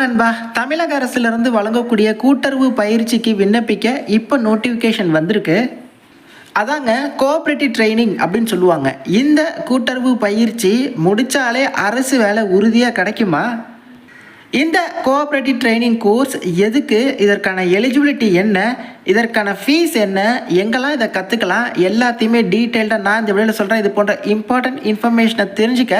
நண்பா, தமிழக அரசிலிருந்து வழங்கக்கூடிய கூட்டுறவு பயிற்சிக்கு விண்ணப்பிக்க இப்போ நோட்டிஃபிகேஷன் வந்திருக்கு. அதாங்க கோஆப்ரேட்டிவ் ட்ரைனிங் அப்படின்னு சொல்லுவாங்க. இந்த கூட்டுறவு பயிற்சி முடிச்சாலே அரசு வேலை உறுதியாக கிடைக்குமா? இந்த கோஆப்ரேட்டிவ் ட்ரைனிங் கோர்ஸ் எதுக்கு? இதற்கான எலிஜிபிலிட்டி என்ன? இதற்கான ஃபீஸ் என்ன? எங்கெல்லாம் இதை கற்றுக்கலாம்? எல்லாத்தையுமே டீட்டெயில்டாக நான் இந்த வீடியோவில் சொல்கிறேன். இது போன்ற இம்பார்ட்டன்ட் இன்ஃபர்மேஷனை தெரிஞ்சுக்க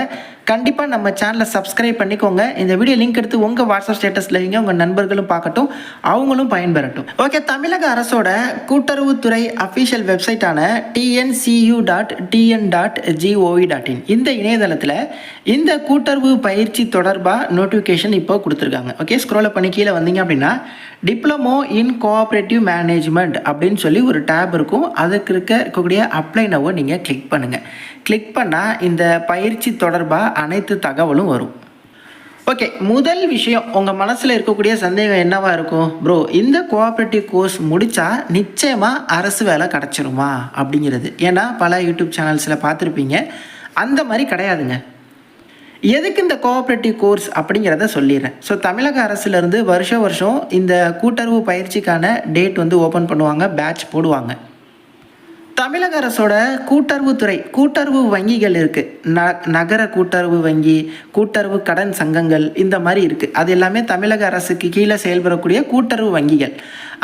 கண்டிப்பாக நம்ம சேனலை சப்ஸ்கிரைப் பண்ணிக்கோங்க. இந்த வீடியோ லிங்க் எடுத்து உங்கள் வாட்ஸ்அப் ஸ்டேட்டஸில் வைங்க, உங்கள் நண்பர்களும் பார்க்கட்டும், அவங்களும் பயன்பெறட்டும். ஓகே, தமிழக அரசோட கூட்டுறவுத்துறை அஃபிஷியல் வெப்சைட்டான tncu.tn.gov.in இந்த இணையதளத்தில் இந்த கூட்டுறவு பயிற்சி தொடர்பாக நோட்டிஃபிகேஷன் இப்போ கொடுத்துருக்காங்க. ஓகே, ஸ்க்ரோல் பண்ணி கீழே வந்தீங்க அப்படின்னா டிப்ளமோ இன் கோஆப்ரேட்டிவ் மேனேஜ்மெண்ட் அப்படின்னு சொல்லி ஒரு டேப் இருக்கும். அதுக்கு இருக்கக்கூடிய அப்ளை நோவை நீங்கள் கிளிக் பண்ணுங்கள். கிளிக் பண்ணால் இந்த பயிற்சி தொடர்பாக அனைத்து தகவலும் வரும். ஓகே, முதல் விஷயம், உங்கள் மனசில் இருக்கக்கூடிய சந்தேகம் என்னவா இருக்கும்? ப்ரோ, இந்த கோஆப்ரேட்டிவ் கோர்ஸ் முடித்தா நிச்சயமாக அரசு வேலை கிடச்சிருமா அப்படிங்கிறது. ஏன்னா பல யூடியூப் சேனல்ஸில் பார்த்துருப்பீங்க. அந்த மாதிரி கிடையாதுங்க. எதுக்கு இந்த கோஆப்ரேட்டிவ் கோர்ஸ் அப்படிங்கிறத சொல்லிடுறேன். ஸோ தமிழக அரசுலேருந்து வருஷம் இந்த கூட்டுறவு பயிற்சிக்கான டேட் ஓப்பன் பண்ணுவாங்க, பேட்ச் போடுவாங்க. தமிழக அரசோட கூட்டுறவுத்துறை கூட்டுறவு வங்கிகள் இருக்குது. நகர கூட்டுறவு வங்கி, கூட்டுறவு கடன் சங்கங்கள், இந்த மாதிரி இருக்குது. அது எல்லாமே தமிழக அரசுக்கு கீழே செயல்படக்கூடிய கூட்டுறவு வங்கிகள்.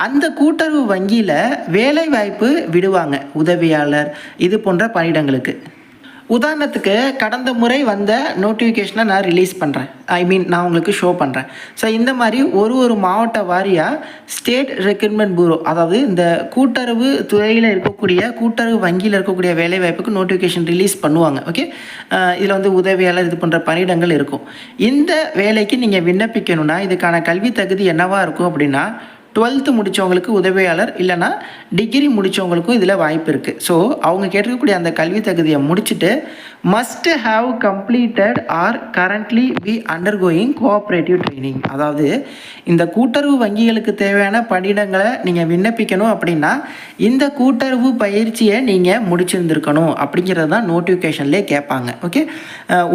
அந்த கூட்டுறவு வங்கியில் வேலை வாய்ப்பு விடுவாங்க, உதவியாளர் இது போன்ற பணியிடங்களுக்கு. உதாரணத்துக்கு கடந்த முறை வந்த நோட்டிஃபிகேஷனை நான் ரிலீஸ் பண்ணுறேன், நான் உங்களுக்கு ஷோ பண்ணுறேன். ஸோ இந்த மாதிரி ஒரு மாவட்ட வாரியாக ஸ்டேட் ரெக்ரூட்மெண்ட் பியூரோ, அதாவது இந்த கூட்டுறவு துறையில் இருக்கக்கூடிய கூட்டுறவு வங்கியில் இருக்கக்கூடிய வேலைவாய்ப்புக்கு நோட்டிஃபிகேஷன் ரிலீஸ் பண்ணுவாங்க. ஓகே, இதில் உதவியாளர் இது போன்ற பணியிடங்கள் இருக்கும். இந்த வேலைக்கு நீங்கள் விண்ணப்பிக்கணும்னா இதுக்கான கல்வி தகுதி என்னவாக இருக்கும் அப்படின்னா 12th முடித்தவங்களுக்கு உதவியாளர், இல்லைனா டிகிரி முடித்தவங்களுக்கும் இதில் வாய்ப்பு இருக்குது. ஸோ அவங்க கேட்டிருக்கக்கூடிய அந்த கல்வி தகுதியை முடிச்சுட்டு must have completed or currently be undergoing cooperative training. அதாவது இந்த கூட்டுறவு வங்கிகளுக்கு தேவையான பணியிடங்களை நீங்கள் விண்ணப்பிக்கணும் அப்படின்னா இந்த கூட்டுறவு பயிற்சியை நீங்கள் முடிச்சிருந்துருக்கணும் அப்படிங்கிறது தான் நோட்டிஃபிகேஷன்லேயே கேட்பாங்க. ஓகே,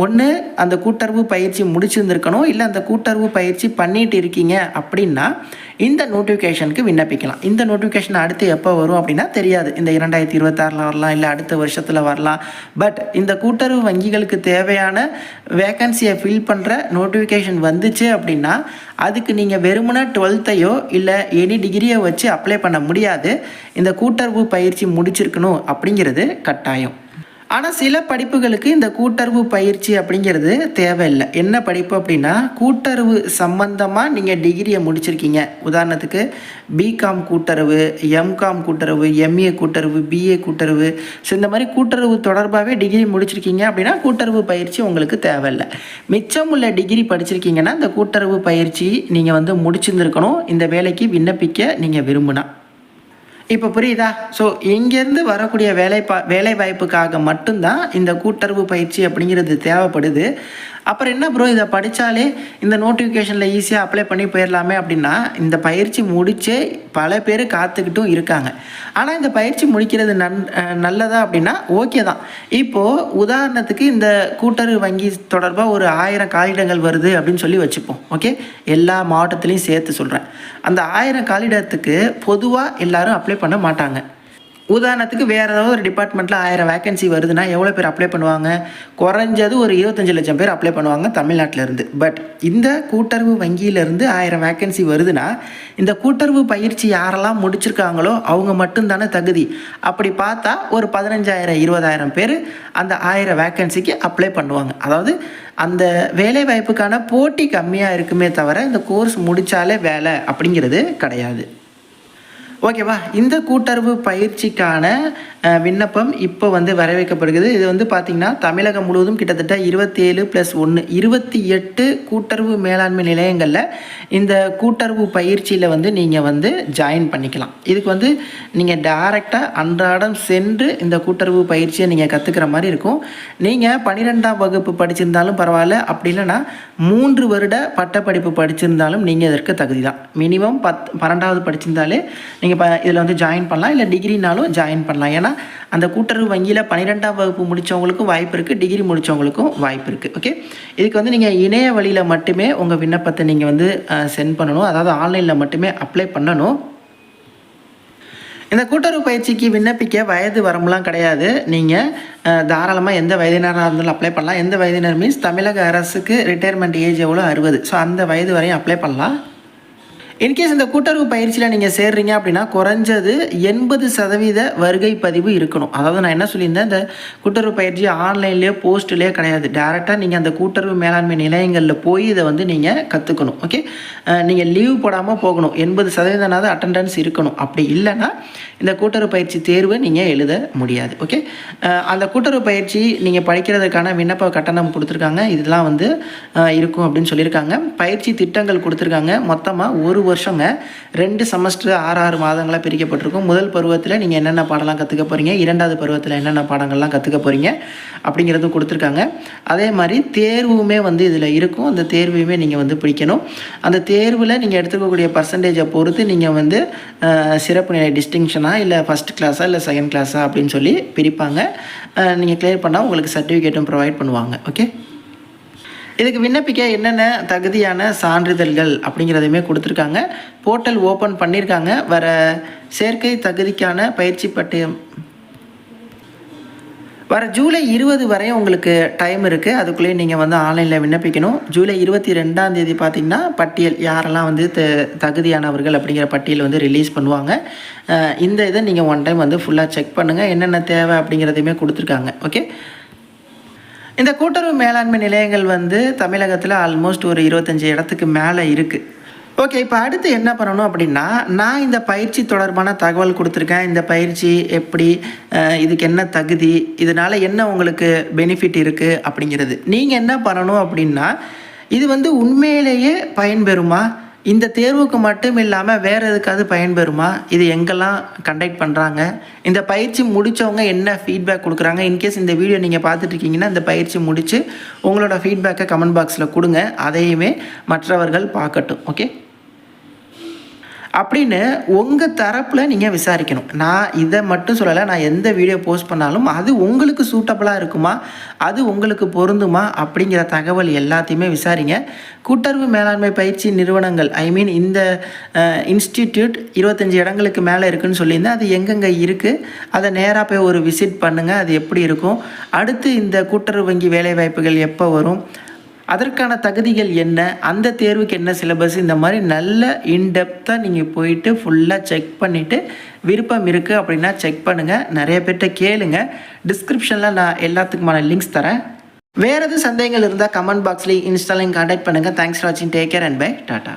ஒன்று அந்த கூட்டுறவு பயிற்சி முடிச்சிருந்துருக்கணும், இல்லை அந்த கூட்டுறவு பயிற்சி பண்ணிட்டு இருக்கீங்க அப்படின்னா இந்த நோட்டிஃபிகேஷனுக்கு விண்ணப்பிக்கலாம். இந்த நோட்டிஃபிகேஷன் அடுத்து எப்போ வரும் அப்படின்னா தெரியாது. இந்த 2026 வரலாம், இல்லை அடுத்த வருஷத்தில் வரலாம். பட் இந்த கூட்டுறவு வங்கிகளுக்கு தேவையான வேக்கன்சியை ஃபில் பண்ணுற நோட்டிஃபிகேஷன் வந்துச்சு அப்படின்னா அதுக்கு நீங்கள் வெறுமனே 12th இல்லை எனி டிகிரியை வச்சு அப்ளை பண்ண முடியாது. இந்த கூட்டுறவு பயிற்சி முடிச்சிருக்கணும் அப்படிங்கிறது கட்டாயம். ஆனால் சில படிப்புகளுக்கு இந்த கூட்டுறவு பயிற்சி அப்படிங்கிறது தேவையில்லை. என்ன படிப்பு அப்படின்னா கூட்டுறவு சம்பந்தமாக நீங்கள் டிகிரியை முடிச்சிருக்கீங்க. உதாரணத்துக்கு பிகாம் கூட்டுறவு, எம்காம் கூட்டுறவு, எம்ஏ கூட்டுறவு, பிஏ கூட்டுறவு, ஸோ இந்த மாதிரி கூட்டுறவு தொடர்பாகவே டிகிரி முடிச்சிருக்கீங்க அப்படின்னா கூட்டுறவு பயிற்சி உங்களுக்கு தேவையில்லை. மிச்சம் உள்ள டிகிரி படிச்சிருக்கீங்கன்னா இந்த கூட்டுறவு பயிற்சி நீங்கள் முடிச்சிருந்துருக்கணும் இந்த வேலைக்கு விண்ணப்பிக்க நீங்கள் விரும்பினா. இப்போ புரியுதா? ஸோ இங்கேருந்து வரக்கூடிய வேலை வாய்ப்புக்காக மட்டும்தான் இந்த கூட்டுறவு பயிற்சி அப்படிங்கிறது தேவைப்படுது. அப்புறம் என்ன ப்ரோ, இதை படித்தாலே இந்த நோட்டிஃபிகேஷனில் ஈஸியாக அப்ளை பண்ணி போயிடலாமே அப்படின்னா இந்த பயிற்சி முடிச்சே பல பேர் காத்துக்கிட்டும் இருக்காங்க. ஆனால் இந்த பயிற்சி முடிக்கிறது நல்லதா அப்படின்னா ஓகே தான். இப்போது உதாரணத்துக்கு இந்த கூட்டுறவு வங்கி தொடர்பாக ஒரு 1000 காலிடங்கள் வருது அப்படின்னு சொல்லி வச்சுப்போம். ஓகே, எல்லா மாவட்டத்துலேயும் சேர்த்து சொல்கிறேன். அந்த 1000 காலிடத்துக்கு பொதுவாக எல்லோரும் அப்ளை பண்ண மாட்டாங்க. உதாரணத்துக்கு வேறு ஏதாவது ஒரு டிபார்ட்மெண்ட்டில் 1000 வேக்கன்சி வருதுன்னா எவ்வளோ பேர் அப்ளை பண்ணுவாங்க? குறைஞ்சது ஒரு 25 லட்சம் பேர் அப்ளை பண்ணுவாங்க தமிழ்நாட்டிலேருந்து. பட் இந்த கூட்டுறவு வங்கியிலேருந்து 1000 வேக்கன்சி வருதுன்னா இந்த கூட்டுறவு பயிற்சி யாரெல்லாம் முடிச்சிருக்காங்களோ அவங்க மட்டும்தானே தகுதி. அப்படி பார்த்தா ஒரு 15,000 20,000 பேர் அந்த 1000 வேக்கன்சிக்கு அப்ளை பண்ணுவாங்க. அதாவது அந்த வேலை வாய்ப்புக்கான போட்டி கம்மியாக இருக்குமே தவிர இந்த கோர்ஸ் முடித்தாலே வேலை அப்படிங்கிறது கிடையாது. ஓகேவா? இந்த கூட்டுறவு பயிற்சிக்கான விண்ணப்பம் இப்போ வரவேற்கப்படுகிறது. இது பார்த்திங்கன்னா தமிழகம் முழுவதும் கிட்டத்தட்ட 27+1 28 கூட்டுறவு மேலாண்மை நிலையங்களில் இந்த கூட்டுறவு பயிற்சியில் நீங்கள் ஜாயின் பண்ணிக்கலாம். இதுக்கு நீங்கள் டைரெக்டாக அன்றாடம் சென்று இந்த கூட்டுறவு பயிற்சியை நீங்கள் கற்றுக்கிற மாதிரி இருக்கும். நீங்கள் 12ஆம் வகுப்பு படிச்சிருந்தாலும் பரவாயில்ல, அப்படி இல்லைன்னா 3 வருட பட்டப்படிப்பு படிச்சிருந்தாலும் நீங்கள் இதற்கு தகுதி தான். மினிமம் 12வது படிச்சிருந்தாலே நீங்கள் இதில் வந்து ஜாயின் பண்ணலாம், இல்லை டிகிரினாலும் ஜாயின் பண்ணலாம். ஏன்னா அந்த கூட்டுறவு வங்கியில் 12ஆம் வகுப்பு முடித்தவங்களுக்கும் வாய்ப்பு இருக்குது, டிகிரி முடித்தவங்களுக்கும் வாய்ப்பு இருக்குது. ஓகே, இதுக்கு வந்து நீங்கள் இணைய வழியில் மட்டுமே உங்கள் விண்ணப்பத்தை நீங்கள் வந்து சென்ட் பண்ணணும், அதாவது ஆன்லைனில் மட்டுமே அப்ளை பண்ணணும். இந்த கூட்டுறவு பயிற்சிக்கு விண்ணப்பிக்க வயது வரம்புலாம் கிடையாது. நீங்கள் தாராளமாக எந்த வயதினராக இருந்தாலும் அப்ளை பண்ணலாம். எந்த வயதினர் மீன்ஸ் தமிழக அரசுக்கு ரிட்டையர்மெண்ட் ஏஜ் எவ்வளோ 60. ஸோ அந்த வயது வரையும் அப்ளை பண்ணலாம். இன்கேஸ் இந்த கூட்டுறவு பயிற்சியில் நீங்கள் சேர்றீங்க அப்படின்னா குறைஞ்சது 80% வருகை பதிவு இருக்கணும். அதாவது நான் என்ன சொல்லியிருந்தேன், இந்த கூட்டுறவு பயிற்சி ஆன்லைன்லேயோ போஸ்ட்லேயோ கிடையாது. டேரெக்டாக நீங்கள் அந்த கூட்டுறவு மேலாண்மை நிலையங்களில் போய் இதை வந்து நீங்கள் கற்றுக்கணும். ஓகே, நீங்கள் லீவ் போடாமல் போகணும். 80% அட்டெண்டன்ஸ் இருக்கணும். அப்படி இல்லைன்னா இந்த கூட்டுறவு பயிற்சி தேர்வை நீங்கள் எழுத முடியாது. ஓகே, அந்த கூட்டுறவு பயிற்சி நீங்கள் படிக்கிறதுக்கான விண்ணப்ப கட்டணம் கொடுத்துருக்காங்க. இதெல்லாம் வந்து இருக்கும் அப்படின்னு சொல்லியிருக்காங்க. பயிற்சி திட்டங்கள் கொடுத்துருக்காங்க. மொத்தமாக ஒரு வருஷங்க 2 செமஸ்டர் 6 மாதங்களாக பிரிக்கப்பட்டிருக்கும். முதல் பருவத்தில் நீங்கள் என்னென்ன பாடம்லாம் கற்றுக்க போகிறீங்க, 2வது பருவத்தில் என்னென்ன பாடங்கள்லாம் கற்றுக்க போகிறீங்க அப்படிங்கிறதும் கொடுத்துருக்காங்க. அதே மாதிரி தேர்வுமே வந்து இதில் இருக்கும். அந்த தேர்வையுமே நீங்கள் வந்து பிடிக்கணும். அந்த தேர்வில் நீங்கள் எடுத்துக்கக்கூடிய பர்சன்டேஜை பொறுத்து நீங்கள் வந்து சிறப்பு நிலை டிஸ்டிங்ஷனாக இல்லை ஃபஸ்ட் கிளாஸாக இல்லை செகண்ட் கிளாஸாக அப்படின்னு சொல்லி பிரிப்பாங்க. நீங்கள் கிளியர் பண்ணால் உங்களுக்கு சர்டிஃபிகேட்டும் ப்ரொவைட் பண்ணுவாங்க. ஓகே, இதுக்கு விண்ணப்பிக்க என்னென்ன தகுதியான சான்றிதழ்கள் அப்படிங்கிறதையுமே கொடுத்துருக்காங்க. போர்ட்டல் ஓப்பன் பண்ணியிருக்காங்க. வர சேர்க்கை தகுதிக்கான பயிற்சி பட்டியம் வர ஜூலை 20 வரை உங்களுக்கு டைம் இருக்குது. அதுக்குள்ளேயே நீங்கள் வந்து ஆன்லைனில் விண்ணப்பிக்கணும். ஜூலை 22ஆம் தேதி பார்த்திங்கன்னா பட்டியல் யாரெல்லாம் வந்து தகுதியானவர்கள் அப்படிங்கிற பட்டியல் வந்து ரிலீஸ் பண்ணுவாங்க. இந்த இதை நீங்கள் ஒன் டைம் வந்து ஃபுல்லாக செக் பண்ணுங்கள். என்னென்ன தேவை அப்படிங்கிறதையுமே கொடுத்துருக்காங்க. ஓகே, இந்த கூட்டுறவு மேலாண்மை நிலையங்கள் வந்து தமிழகத்தில் ஆல்மோஸ்ட் ஒரு 25 இடத்துக்கு மேலே இருக்குது. ஓகே, இப்போ அடுத்து என்ன பண்ணணும் அப்படின்னா, நான் இந்த பயிற்சி தொடர்பான தகவல் கொடுத்துருக்கேன். இந்த பயிற்சி எப்படி, இதுக்கு என்ன தகுதி, இதனால் என்ன உங்களுக்கு பெனிஃபிட் இருக்குது அப்படிங்கிறது நீங்கள் என்ன பண்ணணும் அப்படின்னா, இது வந்து உண்மையிலேயே பயன்பெறுமா, இந்த தேர்வுக்கு மட்டும் இல்லாமல் வேறு எதுக்காவது பயன்பெறுமா, இது எங்கெல்லாம் கண்டக்ட் பண்ணுறாங்க, இந்த பயிற்சி முடித்தவங்க என்ன ஃபீட்பேக் கொடுக்குறாங்க. இன்கேஸ் இந்த வீடியோ நீங்கள் பார்த்துட்ருக்கீங்கன்னா இந்த பயிற்சி முடித்து உங்களோட ஃபீட்பேக்கை கமெண்ட் பாக்ஸில் கொடுங்க. அதையுமே மற்றவர்கள் பார்க்கட்டும். ஓகே, அப்படின்னு உங்கள் தரப்பில் நீங்கள் விசாரிக்கணும். நான் இதை மட்டும் சொல்லலை, நான் எந்த வீடியோ போஸ்ட் பண்ணாலும் அது உங்களுக்கு சூட்டபுளாக இருக்குமா, அது உங்களுக்கு பொருந்துமா அப்படிங்கிற தகவல் எல்லாத்தையுமே விசாரிங்க. கூட்டுறவு மேலாண்மை பயிற்சி நிறுவனங்கள் இந்த இன்ஸ்டிடியூட் 25 இடங்களுக்கு மேலே இருக்குதுன்னு சொல்லியிருந்தேன். அது எங்கெங்கே இருக்குது, அதை நேராக போய் ஒரு விசிட் பண்ணுங்கள். அது எப்படி இருக்கும், அடுத்து இந்த கூட்டுறவு வங்கி வேலைவாய்ப்புகள் எப்போ வரும், அதற்கான தகுதிகள் என்ன, அந்த தேர்வுக்கு என்ன சிலபஸ், இந்த மாதிரி நல்ல இன்டெப்த்தாக நீங்கள் போயிட்டு ஃபுல்லாக செக் பண்ணிவிட்டு விருப்பம் இருக்குது அப்படின்னா செக் பண்ணுங்கள். நிறைய பேர்கிட்ட கேளுங்க. டிஸ்கிரிப்ஷனில் நான் எல்லாத்துக்குமான லிங்க்ஸ் தரேன். வேறு எதுவும் சந்தேகங்கள் இருந்தால் கமெண்ட் பாக்ஸ்லேயும் இன்ஸ்டாலையும் கான்டாக்ட் பண்ணுங்கள். தேங்க்ஸ் ஃபார் வாட்சிங். Take care and bye. Tata.